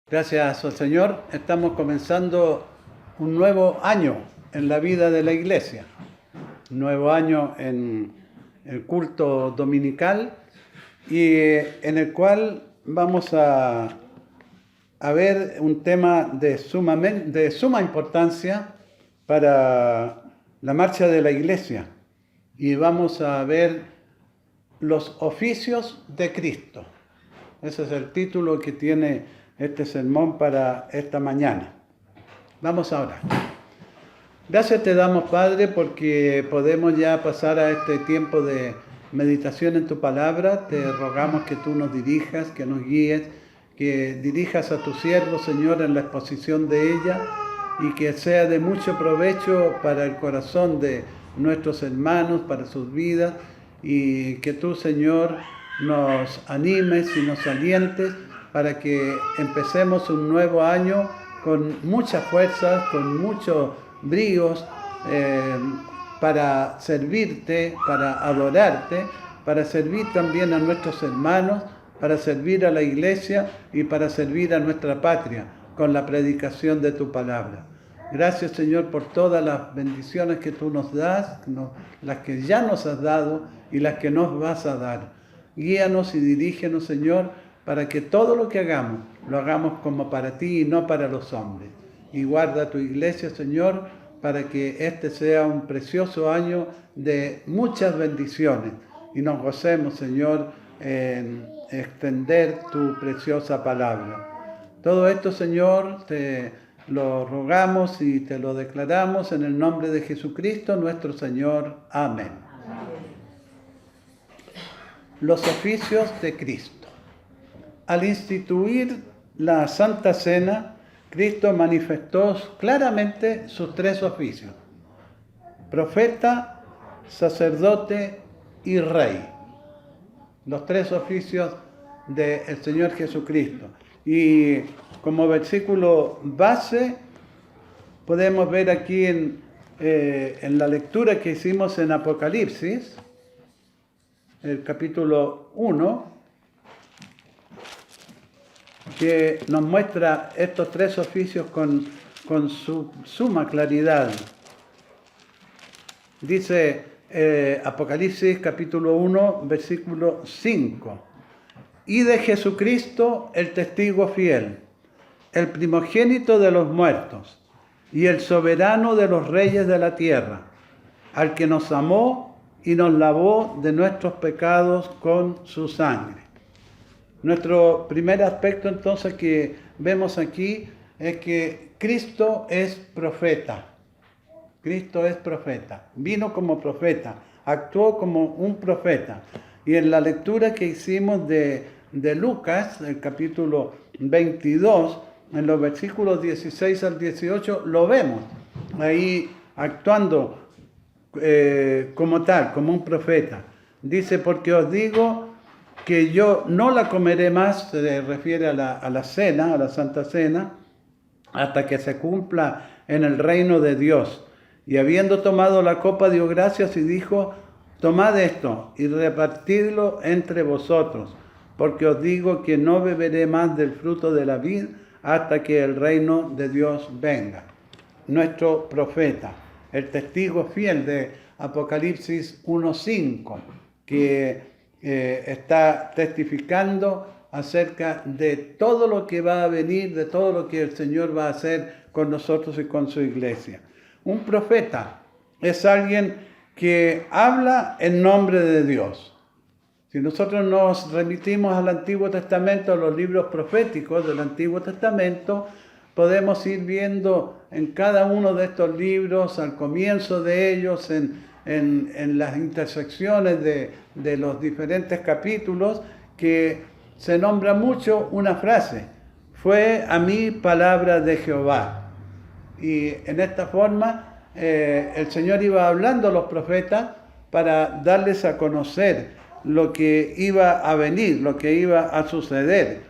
Gracias al Señor, estamos comenzando un nuevo año en la vida de la iglesia, un nuevo año en el culto dominical y en el cual vamos a ver un tema de suma importancia para la marcha de la iglesia y vamos a ver los oficios de Cristo. Ese es el título que tiene este sermón para esta mañana. Vamos ahora. Gracias te damos, Padre, porque podemos ya pasar a este tiempo de meditación en tu palabra. Te rogamos que tú nos dirijas, que nos guíes, que dirijas a tu siervo, Señor, en la exposición de ella y que sea de mucho provecho para el corazón de nuestros hermanos, para sus vidas, y que tú, Señor, nos animes y nos alientes para que empecemos un nuevo año con muchas fuerzas, con muchos bríos, para servirte, para adorarte, para servir también a nuestros hermanos, para servir a la iglesia y para servir a nuestra patria con la predicación de tu palabra. Gracias, Señor, por todas las bendiciones que tú nos das, las que ya nos has dado y las que nos vas a dar. Guíanos y dirígenos, Señor, para que todo lo que hagamos, lo hagamos como para ti y no para los hombres. Y guarda tu iglesia, Señor, para que este sea un precioso año de muchas bendiciones. Y nos gocemos, Señor, en extender tu preciosa palabra. Todo esto, Señor, te lo rogamos y te lo declaramos en el nombre de Jesucristo, nuestro Señor. Amén. Los oficios de Cristo. Al instituir la Santa Cena, Cristo manifestó claramente sus tres oficios: profeta, sacerdote y rey. Los tres oficios del Señor Jesucristo. Y como versículo base, podemos ver aquí en la lectura que hicimos en Apocalipsis, el capítulo 1, que nos muestra estos tres oficios con su suma claridad. Dice Apocalipsis capítulo 1, versículo 5. Y de Jesucristo el testigo fiel, el primogénito de los muertos y el soberano de los reyes de la tierra, al que nos amó y nos lavó de nuestros pecados con su sangre. Nuestro primer aspecto entonces que vemos aquí es que Cristo es profeta. Cristo es profeta. Vino como profeta, actuó como un profeta. Y en la lectura que hicimos de Lucas, el capítulo 22, en los versículos 16 al 18, lo vemos ahí actuando como tal, como un profeta. Dice, porque os digo que yo no la comeré más, se refiere a la cena, a la Santa Cena, hasta que se cumpla en el reino de Dios. Y habiendo tomado la copa, dio gracias y dijo, tomad esto y repartidlo entre vosotros, porque os digo que no beberé más del fruto de la vid hasta que el reino de Dios venga. Nuestro profeta, el testigo fiel de Apocalipsis 1:5, que está testificando acerca de todo lo que va a venir, de todo lo que el Señor va a hacer con nosotros y con su iglesia. Un profeta es alguien que habla en nombre de Dios. Si nosotros nos remitimos al Antiguo Testamento, a los libros proféticos del Antiguo Testamento, podemos ir viendo en cada uno de estos libros, al comienzo de ellos, en las intersecciones de los diferentes capítulos, que se nombra mucho una frase: fue a mí palabra de Jehová. Y en esta forma el Señor iba hablando a los profetas para darles a conocer lo que iba a venir, lo que iba a suceder.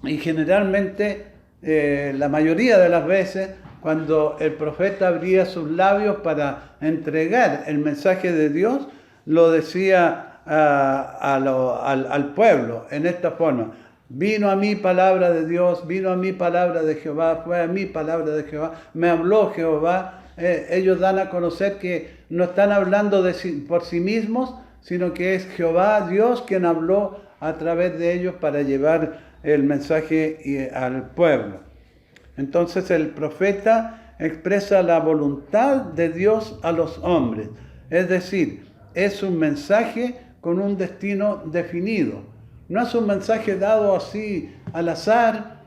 Y generalmente, la mayoría de las veces, cuando el profeta abría sus labios para entregar el mensaje de Dios, lo decía al pueblo en esta forma: Vino a mí palabra de Dios, vino a mí palabra de Jehová, fue a mí palabra de Jehová, me habló Jehová. Ellos dan a conocer que no están hablando por sí mismos, sino que es Jehová, Dios, quien habló a través de ellos para llevar el mensaje al pueblo. Entonces el profeta expresa la voluntad de Dios a los hombres, es decir, es un mensaje con un destino definido. No es un mensaje dado así al azar,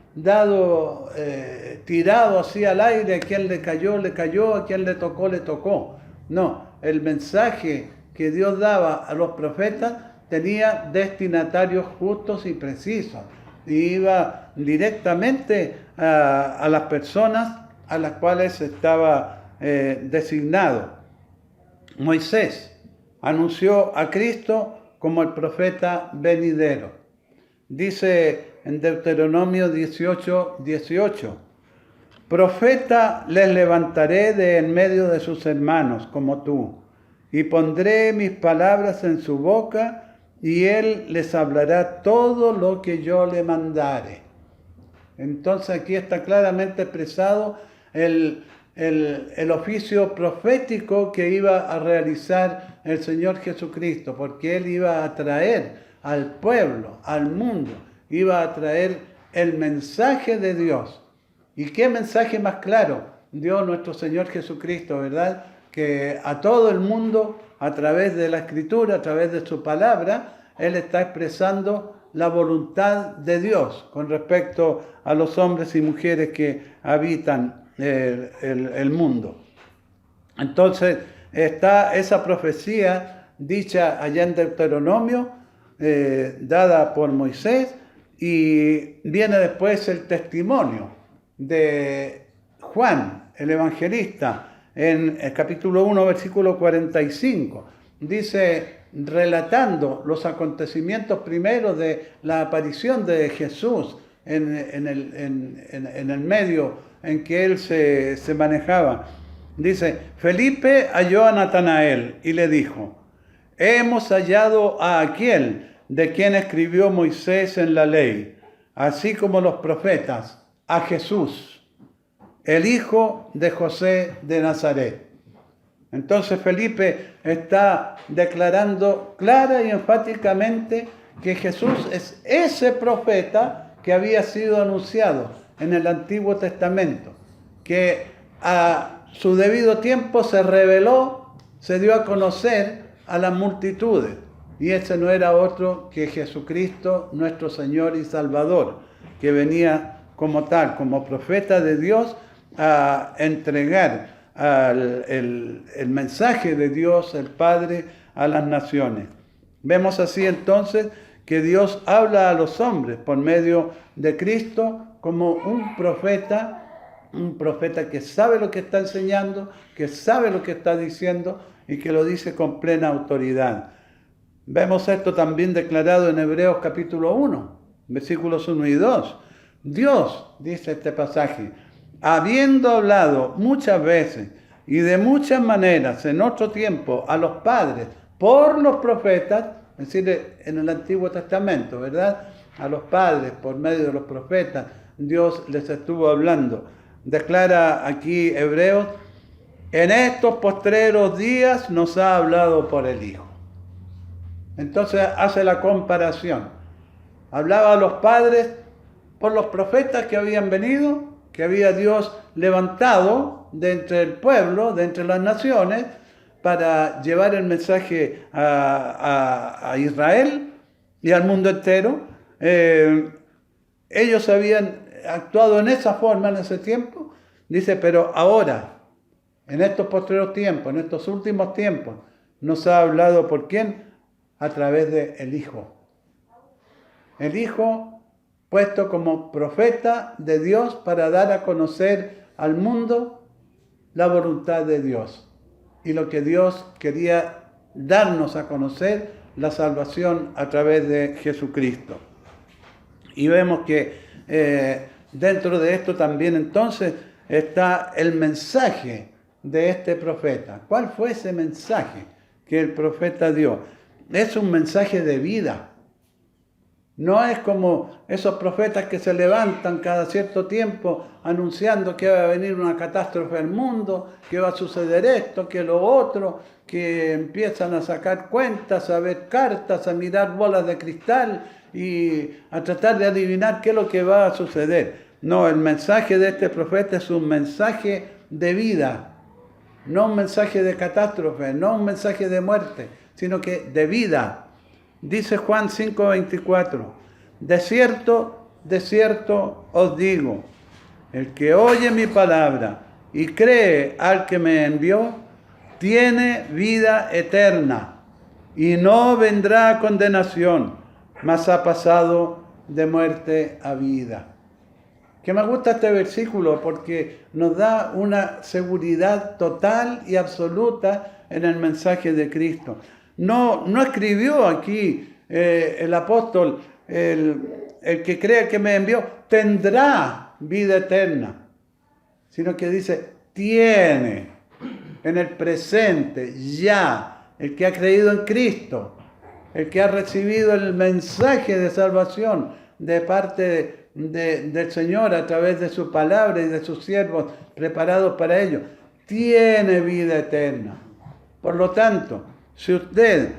tirado así al aire, a quien le cayó, a quien le tocó. No, el mensaje que Dios daba a los profetas tenía destinatarios justos y precisos. Y iba directamente a las personas a las cuales estaba designado. Moisés anunció a Cristo como el profeta venidero. Dice en Deuteronomio 18:18, profeta les levantaré de en medio de sus hermanos como tú, y pondré mis palabras en su boca, y él les hablará todo lo que yo le mandare. Entonces aquí está claramente expresado el oficio profético que iba a realizar el Señor Jesucristo, porque Él iba a traer al pueblo, al mundo, iba a traer el mensaje de Dios. ¿Y qué mensaje más claro dio nuestro Señor Jesucristo, verdad? Que a todo el mundo, a través de la Escritura, a través de su palabra, Él está expresando la voluntad de Dios con respecto a los hombres y mujeres que habitan el mundo. Entonces está esa profecía dicha allá en Deuteronomio, dada por Moisés, y viene después el testimonio de Juan, el evangelista, en el capítulo 1, versículo 45. Dice, relatando los acontecimientos primeros de la aparición de Jesús en el medio en que él se manejaba. Dice, Felipe halló a Natanael y le dijo, hemos hallado a aquel de quien escribió Moisés en la ley, así como los profetas, a Jesús, el hijo de José de Nazaret. Entonces Felipe está declarando clara y enfáticamente que Jesús es ese profeta que había sido anunciado en el Antiguo Testamento, que a su debido tiempo se reveló, se dio a conocer a las multitudes. Y ese no era otro que Jesucristo, nuestro Señor y Salvador, que venía como tal, como profeta de Dios, a entregar el mensaje de Dios, el Padre, a las naciones. Vemos así entonces que Dios habla a los hombres por medio de Cristo como un profeta que sabe lo que está enseñando, que sabe lo que está diciendo y que lo dice con plena autoridad. Vemos esto también declarado en Hebreos capítulo 1, versículos 1 y 2. Dios, dice este pasaje, habiendo hablado muchas veces y de muchas maneras en otro tiempo a los padres por los profetas, es decir, en el Antiguo Testamento, ¿verdad? A los padres por medio de los profetas, Dios les estuvo hablando. Declara aquí Hebreos, en estos postreros días nos ha hablado por el Hijo. Entonces hace la comparación. Hablaba a los padres por los profetas que habían venido, que había Dios levantado de entre el pueblo, de entre las naciones, para llevar el mensaje a Israel y al mundo entero. Ellos habían actuado en esa forma en ese tiempo. Dice, pero ahora, en estos postreros tiempos, en estos últimos tiempos, nos ha hablado ¿por quién? A través del Hijo. El Hijo puesto como profeta de Dios para dar a conocer al mundo la voluntad de Dios y lo que Dios quería darnos a conocer, la salvación a través de Jesucristo. Y vemos que dentro de esto también entonces está el mensaje de este profeta. ¿Cuál fue ese mensaje que el profeta dio? Es un mensaje de vida. No es como esos profetas que se levantan cada cierto tiempo anunciando que va a venir una catástrofe al mundo, que va a suceder esto, que lo otro, que empiezan a sacar cuentas, a ver cartas, a mirar bolas de cristal y a tratar de adivinar qué es lo que va a suceder. No, el mensaje de este profeta es un mensaje de vida, no un mensaje de catástrofe, no un mensaje de muerte, sino que de vida. Dice Juan 5:24, de cierto os digo, el que oye mi palabra y cree al que me envió, tiene vida eterna y no vendrá a condenación, mas ha pasado de muerte a vida. Que me gusta este versículo porque nos da una seguridad total y absoluta en el mensaje de Cristo. No escribió aquí el apóstol, el que cree que me envió, tendrá vida eterna, sino que dice, tiene en el presente, ya, el que ha creído en Cristo, el que ha recibido el mensaje de salvación de parte del Señor a través de su palabra y de sus siervos preparados para ello, tiene vida eterna. Por lo tanto, si usted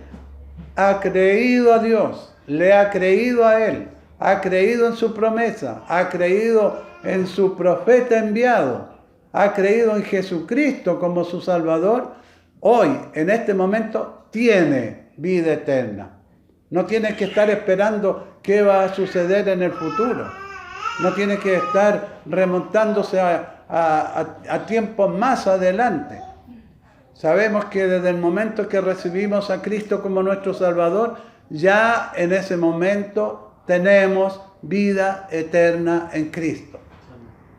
ha creído a Dios, le ha creído a Él, ha creído en su promesa, ha creído en su profeta enviado, ha creído en Jesucristo como su Salvador, hoy, en este momento, tiene vida eterna. No tiene que estar esperando qué va a suceder en el futuro. No tiene que estar remontándose a tiempos más adelante. Sabemos que desde el momento que recibimos a Cristo como nuestro Salvador, ya en ese momento tenemos vida eterna en Cristo.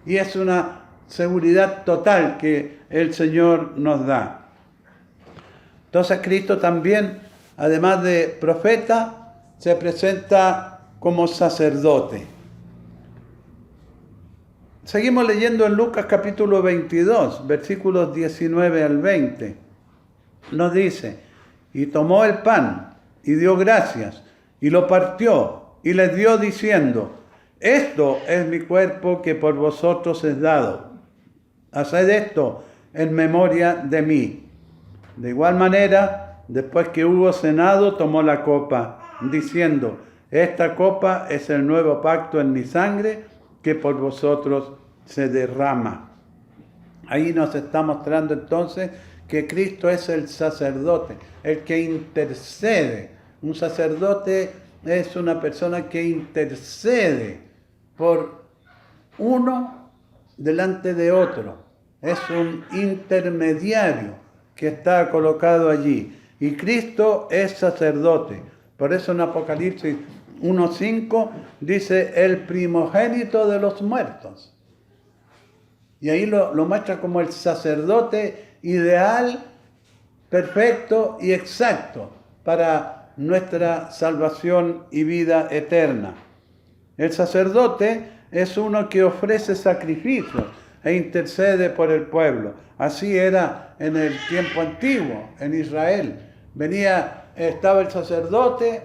Y es una seguridad total que el Señor nos da. Entonces Cristo también, además de profeta, se presenta como sacerdote. Seguimos leyendo en Lucas capítulo 22, versículos 19 al 20. Nos dice, y tomó el pan, y dio gracias, y lo partió, y les dio diciendo, esto es mi cuerpo que por vosotros es dado. Haced esto en memoria de mí. De igual manera, después que hubo cenado, tomó la copa, diciendo, esta copa es el nuevo pacto en mi sangre, que por vosotros se derrama. Ahí nos está mostrando entonces que Cristo es el sacerdote, el que intercede. Un sacerdote es una persona que intercede por uno delante de otro. Es un intermediario que está colocado allí. Y Cristo es sacerdote. Por eso en Apocalipsis 1:5 dice el primogénito de los muertos. Y ahí lo muestra como el sacerdote ideal, perfecto y exacto para nuestra salvación y vida eterna. El sacerdote es uno que ofrece sacrificios e intercede por el pueblo. Así era en el tiempo antiguo, en Israel. Estaba el sacerdote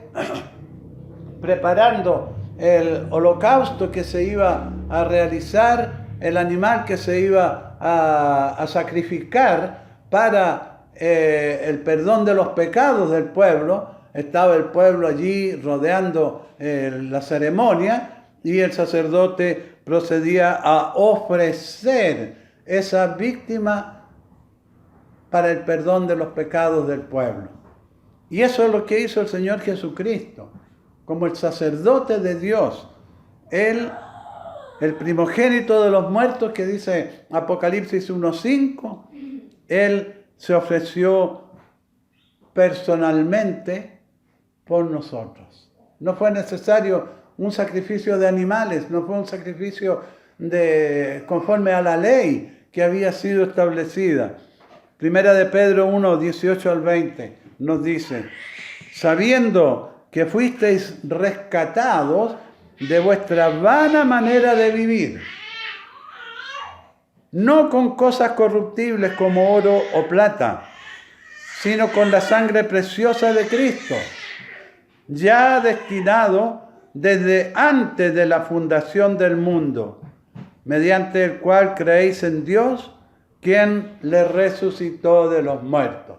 preparando el holocausto que se iba a realizar, el animal que se iba a sacrificar para el perdón de los pecados del pueblo. Estaba el pueblo allí rodeando la ceremonia y el sacerdote procedía a ofrecer esa víctima para el perdón de los pecados del pueblo. Y eso es lo que hizo el Señor Jesucristo, como el sacerdote de Dios. Él, el primogénito de los muertos, que dice Apocalipsis 1:5, Él se ofreció personalmente por nosotros. No fue necesario un sacrificio de animales, no fue un sacrificio conforme a la ley que había sido establecida. Primera de Pedro 1:18 al 20 nos dice, sabiendo que fuisteis rescatados de vuestra vana manera de vivir, no con cosas corruptibles como oro o plata, sino con la sangre preciosa de Cristo, ya destinado desde antes de la fundación del mundo, mediante el cual creéis en Dios, quien le resucitó de los muertos.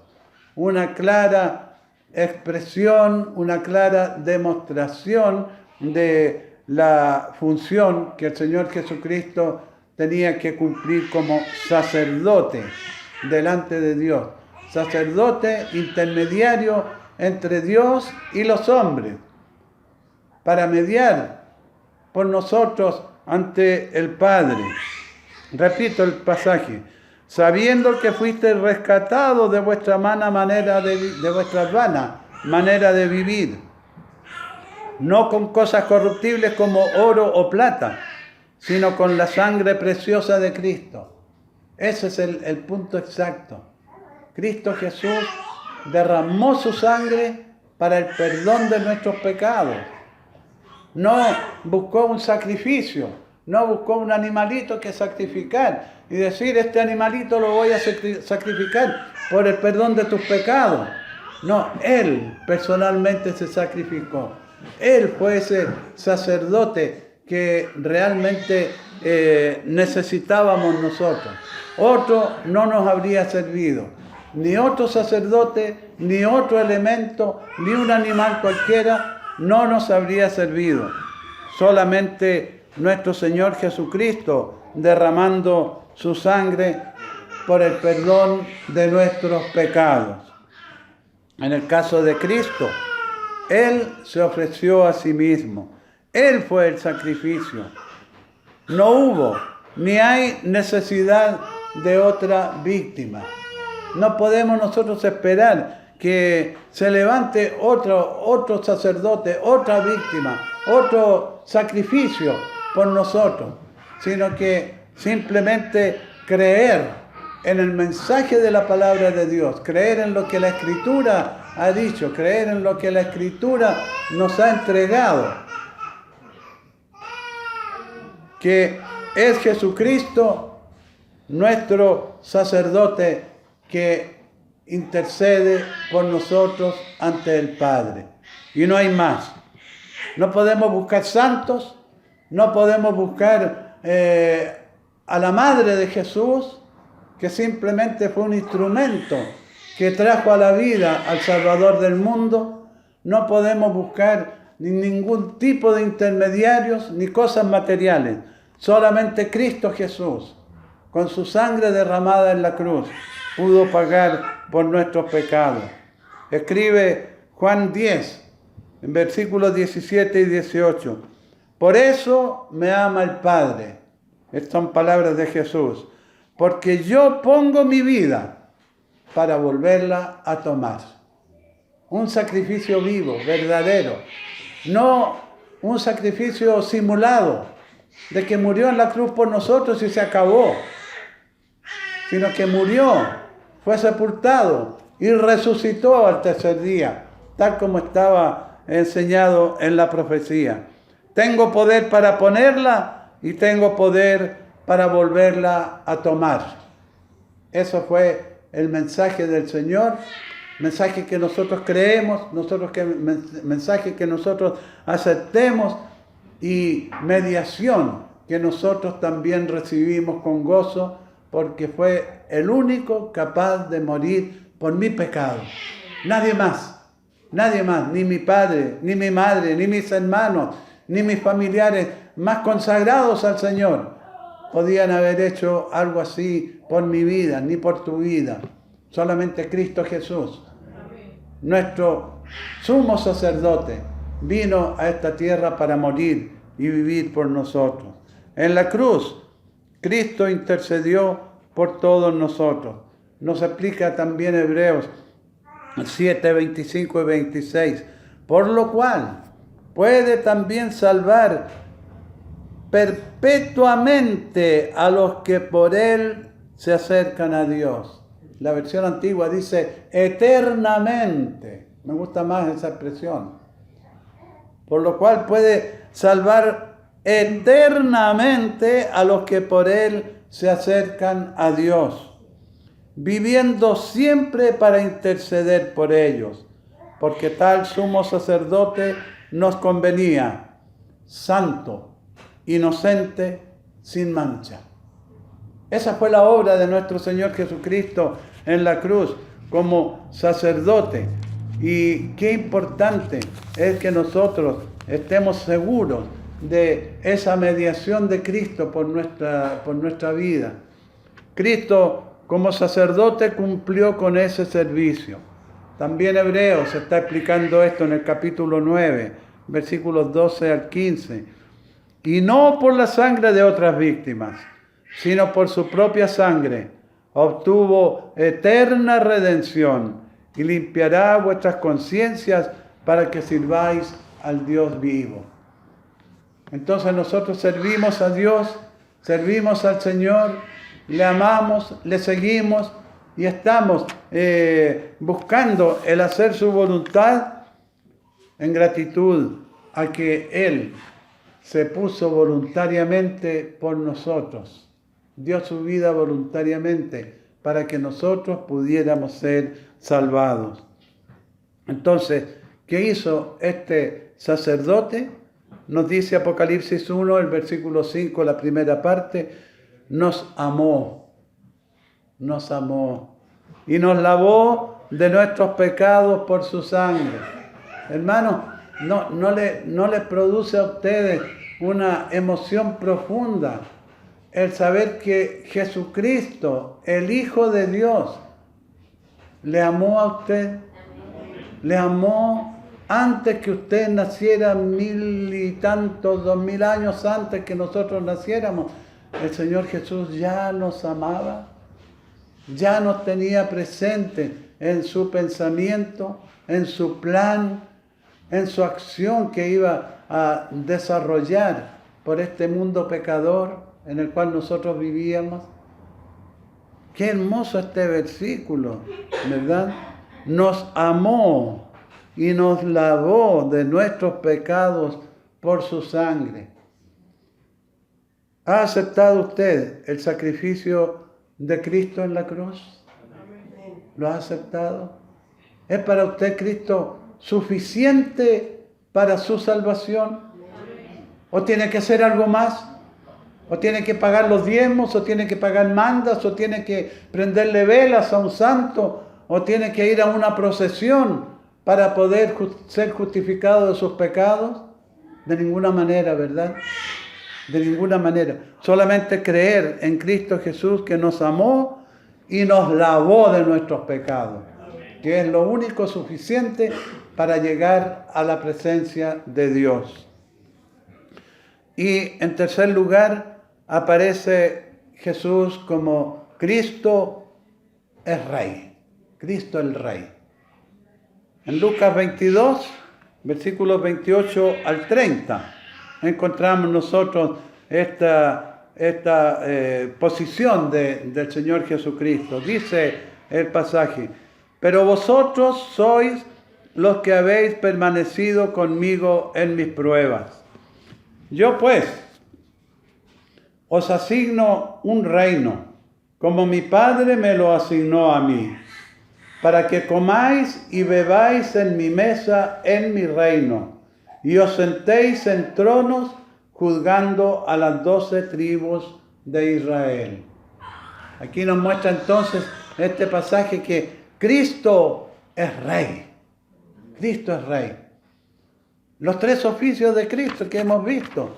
Una clara expresión, una clara demostración de la función que el Señor Jesucristo tenía que cumplir como sacerdote delante de Dios. Sacerdote intermediario entre Dios y los hombres, para mediar por nosotros ante el Padre. Repito el pasaje: sabiendo que fuisteis rescatados de vuestra vana manera de vivir, no con cosas corruptibles como oro o plata, sino con la sangre preciosa de Cristo. Ese es el punto exacto. Cristo Jesús derramó su sangre para el perdón de nuestros pecados. No buscó un sacrificio, no buscó un animalito que sacrificar y decir: este animalito lo voy a sacrificar por el perdón de tus pecados. No, Él personalmente se sacrificó. Él fue ese sacerdote que realmente necesitábamos nosotros. Otro no nos habría servido, ni otro sacerdote, ni otro elemento, ni un animal cualquiera no nos habría servido. Solamente nuestro Señor Jesucristo derramando su sangre por el perdón de nuestros pecados. En el caso de Cristo, Él se ofreció a sí mismo. Él fue el sacrificio. No hubo ni hay necesidad de otra víctima. No podemos nosotros esperar que se levante otro sacerdote, otra víctima, otro sacrificio por nosotros, sino que simplemente creer en el mensaje de la palabra de Dios, creer en lo que la Escritura ha dicho, creer en lo que la Escritura nos ha entregado, que es Jesucristo nuestro sacerdote que intercede por nosotros ante el Padre. Y no hay más. No podemos buscar santos, no podemos buscar a la Madre de Jesús, que simplemente fue un instrumento que trajo a la vida al Salvador del mundo. No podemos buscar ningún tipo de intermediarios ni cosas materiales. Solamente Cristo Jesús, con su sangre derramada en la cruz, pudo pagar por nuestros pecados. Escribe Juan 10, en versículos 17 y 18. Por eso me ama el Padre. Estas son palabras de Jesús. Porque yo pongo mi vida para volverla a tomar. Un sacrificio vivo, verdadero. No un sacrificio simulado, de que murió en la cruz por nosotros y se acabó. Sino que murió, fue sepultado y resucitó al tercer día, tal como estaba enseñado en la profecía. Tengo poder para ponerla y tengo poder para volverla a tomar. Eso fue el mensaje del Señor, mensaje que nosotros creemos, mensaje que nosotros aceptemos y mediación que nosotros también recibimos con gozo, porque fue el único capaz de morir por mi pecado. Nadie más, ni mi padre, ni mi madre, ni mis hermanos, ni mis familiares más consagrados al Señor podían haber hecho algo así por mi vida, ni por tu vida. Solamente Cristo Jesús, nuestro sumo sacerdote, vino a esta tierra para morir y vivir por nosotros. En la cruz, Cristo intercedió por todos nosotros. Nos explica también Hebreos 7, 25 y 26. Por lo cual puede también salvar perpetuamente a los que por Él se acercan a Dios. La versión antigua dice eternamente. Me gusta más esa expresión. Por lo cual puede salvar eternamente a los que por Él se acercan a Dios, viviendo siempre para interceder por ellos, porque tal sumo sacerdote nos convenía, santo, inocente, sin mancha. Esa fue la obra de nuestro Señor Jesucristo en la cruz como sacerdote. Y qué importante es que nosotros estemos seguros de esa mediación de Cristo por nuestra vida. Cristo como sacerdote cumplió con ese servicio. También Hebreos está explicando esto en el capítulo 9, versículos 12 al 15. Y no por la sangre de otras víctimas, sino por su propia sangre, obtuvo eterna redención y limpiará vuestras conciencias para que sirváis al Dios vivo. Entonces nosotros servimos a Dios, servimos al Señor, le amamos, le seguimos y estamos buscando el hacer su voluntad en gratitud a que Él se puso voluntariamente por nosotros. Dio su vida voluntariamente para que nosotros pudiéramos ser salvados. Entonces, ¿qué hizo este sacerdote? Nos dice Apocalipsis 1, el versículo 5, la primera parte, nos amó y nos lavó de nuestros pecados por su sangre. Hermanos, no le produce a ustedes una emoción profunda el saber que Jesucristo, el Hijo de Dios, le amó a usted, le amó antes que usted naciera, 1000 y tantos, 2000 años antes que nosotros naciéramos. El Señor Jesús ya nos amaba, ya nos tenía presente en su pensamiento, en su plan, en su acción que iba a desarrollar por este mundo pecador en el cual nosotros vivíamos. Qué hermoso este versículo, ¿verdad? Nos amó y nos lavó de nuestros pecados por su sangre. ¿Ha aceptado usted el sacrificio de Cristo en la cruz? ¿Lo ha aceptado? ¿Es para usted Cristo suficiente para su salvación? ¿O tiene que hacer algo más? ¿O tiene que pagar los diezmos? ¿O tiene que pagar mandas? ¿O tiene que prenderle velas a un santo? ¿O tiene que ir a una procesión para poder ser justificado de sus pecados? De ninguna manera, ¿verdad? De ninguna manera. Solamente creer en Cristo Jesús, que nos amó y nos lavó de nuestros pecados, que es lo único suficiente para llegar a la presencia de Dios. Y en tercer lugar, aparece Jesús como Cristo es Rey. Cristo el Rey. En Lucas 22, versículos 28 al 30, encontramos nosotros esta posición del Señor Jesucristo. Dice el pasaje: pero vosotros sois los que habéis permanecido conmigo en mis pruebas. Yo pues os asigno un reino, como mi Padre me lo asignó a mí, para que comáis y bebáis en mi mesa en mi reino, y os sentéis en tronos juzgando a las 12 tribus de Israel. Aquí nos muestra entonces este pasaje que Cristo es Rey. Cristo es Rey. Los tres oficios de Cristo que hemos visto: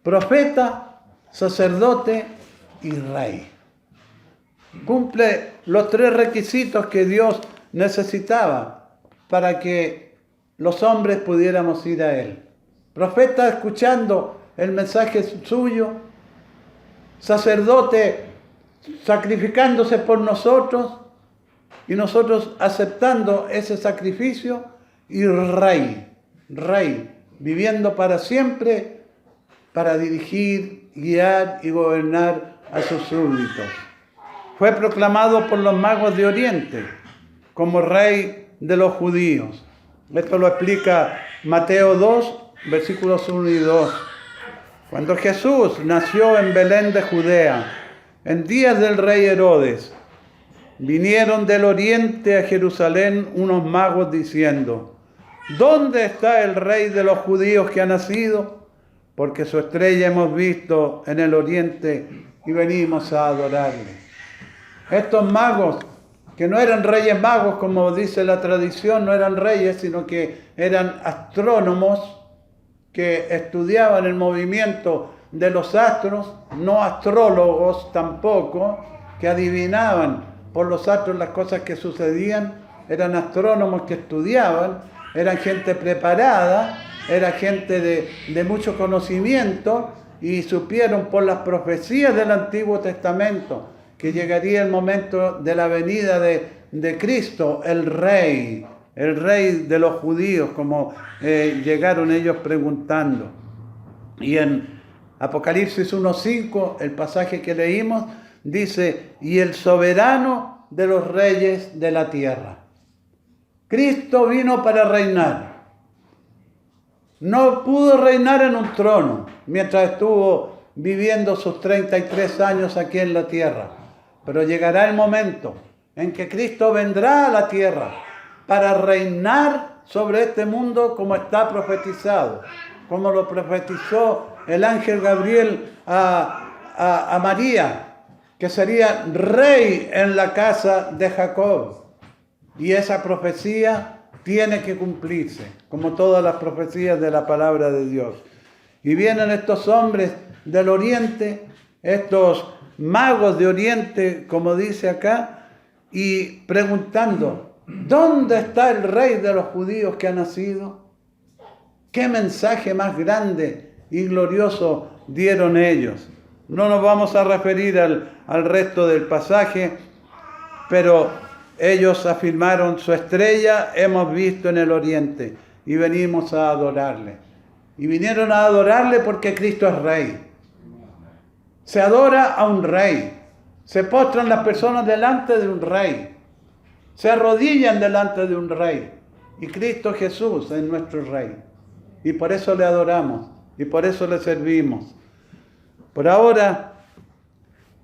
profeta, sacerdote y rey. Cumple los tres requisitos que Dios necesitaba para que los hombres pudiéramos ir a Él. Profeta escuchando el mensaje suyo, sacerdote sacrificándose por nosotros y nosotros aceptando ese sacrificio, y rey, viviendo para siempre para dirigir, guiar y gobernar a sus súbditos. Fue proclamado por los magos de Oriente como Rey de los judíos. Esto lo explica Mateo 2, versículos 1 y 2. Cuando Jesús nació en Belén de Judea, en días del rey Herodes, vinieron del oriente a Jerusalén unos magos diciendo: ¿dónde está el rey de los judíos que ha nacido? Porque su estrella hemos visto en el oriente y venimos a adorarle. Estos magos, que no eran reyes magos como dice la tradición, no eran reyes, sino que eran astrónomos que estudiaban el movimiento de los astros, no astrólogos tampoco, que adivinaban por los astros las cosas que sucedían, eran astrónomos que estudiaban, eran gente preparada, era gente de mucho conocimiento y supieron por las profecías del Antiguo Testamento que llegaría el momento de la venida de Cristo, el rey de los judíos, como llegaron ellos preguntando. Y en Apocalipsis 1:5, el pasaje que leímos, dice, y el soberano de los reyes de la tierra. Cristo vino para reinar. No pudo reinar en un trono mientras estuvo viviendo sus 33 años aquí en la tierra. Pero llegará el momento en que Cristo vendrá a la tierra para reinar sobre este mundo como está profetizado, como lo profetizó el ángel Gabriel a María, que sería rey en la casa de Jacob. Y esa profecía tiene que cumplirse, como todas las profecías de la palabra de Dios. Y vienen estos hombres del oriente, estos magos de oriente, como dice acá, y preguntando, ¿dónde está el rey de los judíos que ha nacido? ¿Qué mensaje más grande y glorioso dieron ellos? No nos vamos a referir al resto del pasaje, pero ellos afirmaron, su estrella hemos visto en el oriente y venimos a adorarle. Y vinieron a adorarle porque Cristo es rey. Se adora a un rey. Se postran las personas delante de un rey. Se arrodillan delante de un rey. Y Cristo Jesús es nuestro rey. Y por eso le adoramos. Y por eso le servimos. Por ahora,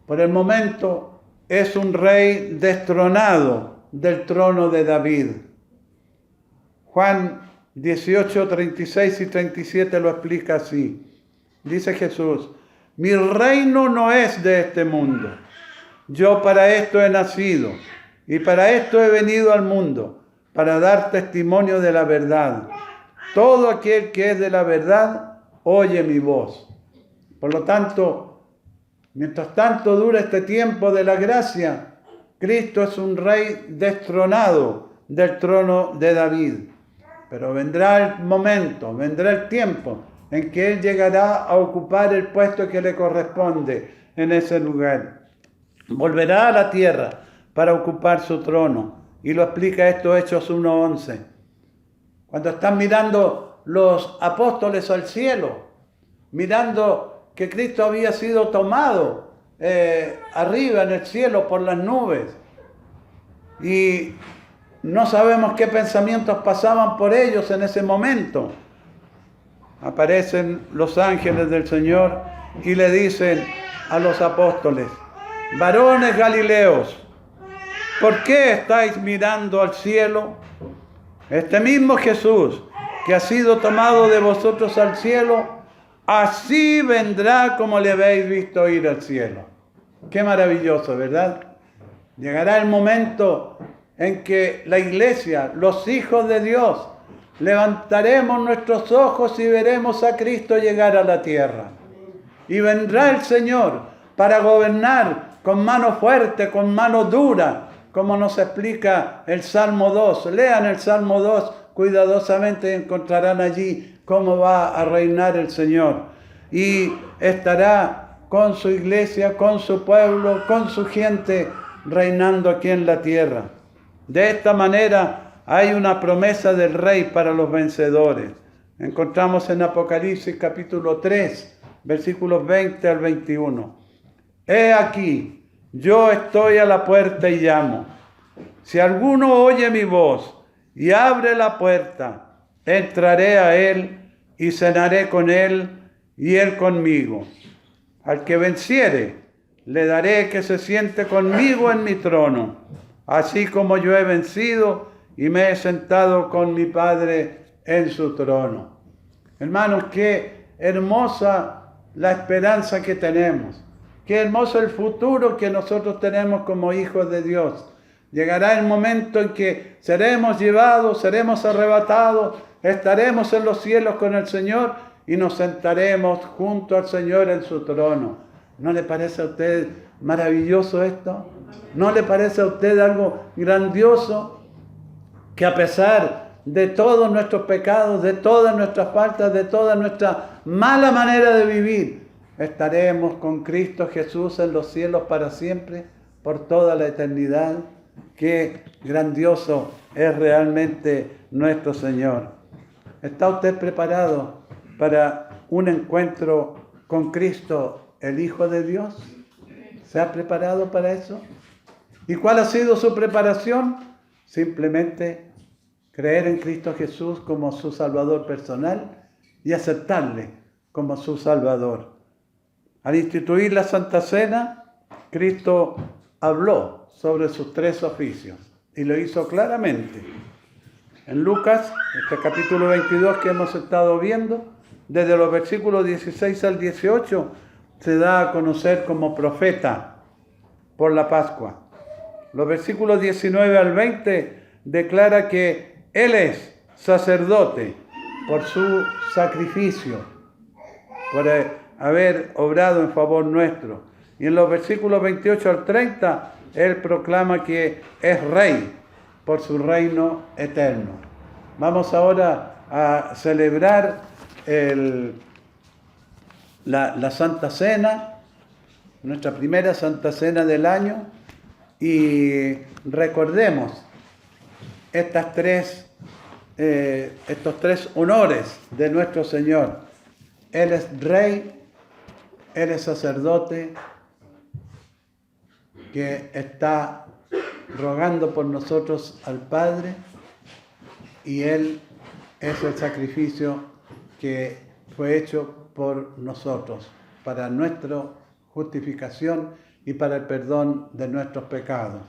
por el momento, es un rey destronado del trono de David. Juan 18, 36 y 37 lo explica así. Dice Jesús, mi reino no es de este mundo. Yo para esto he nacido y para esto he venido al mundo, para dar testimonio de la verdad. Todo aquel que es de la verdad oye mi voz. Por lo tanto, mientras tanto dura este tiempo de la gracia, Cristo es un rey destronado del trono de David. Pero vendrá el momento, vendrá el tiempo en que Él llegará a ocupar el puesto que le corresponde en ese lugar. Volverá a la tierra para ocupar su trono. Y lo explica esto Hechos 1:11. Cuando están mirando los apóstoles al cielo, mirando que Cristo había sido tomado arriba en el cielo por las nubes. Y no sabemos qué pensamientos pasaban por ellos en ese momento. Aparecen los ángeles del Señor y le dicen a los apóstoles, varones galileos, ¿por qué estáis mirando al cielo? Este mismo Jesús que ha sido tomado de vosotros al cielo, así vendrá como le habéis visto ir al cielo. Qué maravilloso, ¿verdad? Llegará el momento en que la iglesia, los hijos de Dios, levantaremos nuestros ojos y veremos a Cristo llegar a la tierra. Y vendrá el Señor para gobernar con mano fuerte, con mano dura, como nos explica el Salmo 2. Lean el Salmo 2 cuidadosamente y encontrarán allí cómo va a reinar el Señor. Y estará con su iglesia, con su pueblo, con su gente, reinando aquí en la tierra. De esta manera hay una promesa del Rey para los vencedores. Encontramos en Apocalipsis capítulo 3, versículos 20 al 21. He aquí, yo estoy a la puerta y llamo. Si alguno oye mi voz y abre la puerta, entraré a él y cenaré con él y él conmigo. Al que venciere, le daré que se siente conmigo en mi trono, así como yo he vencido y me he sentado con mi Padre en su trono. Hermanos, qué hermosa la esperanza que tenemos. Qué hermoso el futuro que nosotros tenemos como hijos de Dios. Llegará el momento en que seremos llevados, seremos arrebatados, estaremos en los cielos con el Señor y nos sentaremos junto al Señor en su trono. ¿No le parece a usted maravilloso esto? ¿No le parece a usted algo grandioso? Que a pesar de todos nuestros pecados, de todas nuestras faltas, de toda nuestra mala manera de vivir, estaremos con Cristo Jesús en los cielos para siempre, por toda la eternidad. Qué grandioso es realmente nuestro Señor. ¿Está usted preparado para un encuentro con Cristo, el Hijo de Dios? ¿Se ha preparado para eso? ¿Y cuál ha sido su preparación? Simplemente creer en Cristo Jesús como su Salvador personal y aceptarle como su Salvador. Al instituir la Santa Cena, Cristo habló sobre sus 3 oficios y lo hizo claramente. En Lucas, este capítulo 22 que hemos estado viendo, desde los versículos 16 al 18, se da a conocer como profeta por la Pascua. Los versículos 19 al 20 declara que Él es sacerdote por su sacrificio, por haber obrado en favor nuestro. Y en los versículos 28 al 30, Él proclama que es rey por su reino eterno. Vamos ahora a celebrar la Santa Cena, nuestra primera Santa Cena del año, y recordemos estos 3 honores de nuestro Señor. Él es rey, Él es sacerdote, que está rogando por nosotros al Padre, y Él es el sacrificio que fue hecho por nosotros, para nuestra justificación y para el perdón de nuestros pecados.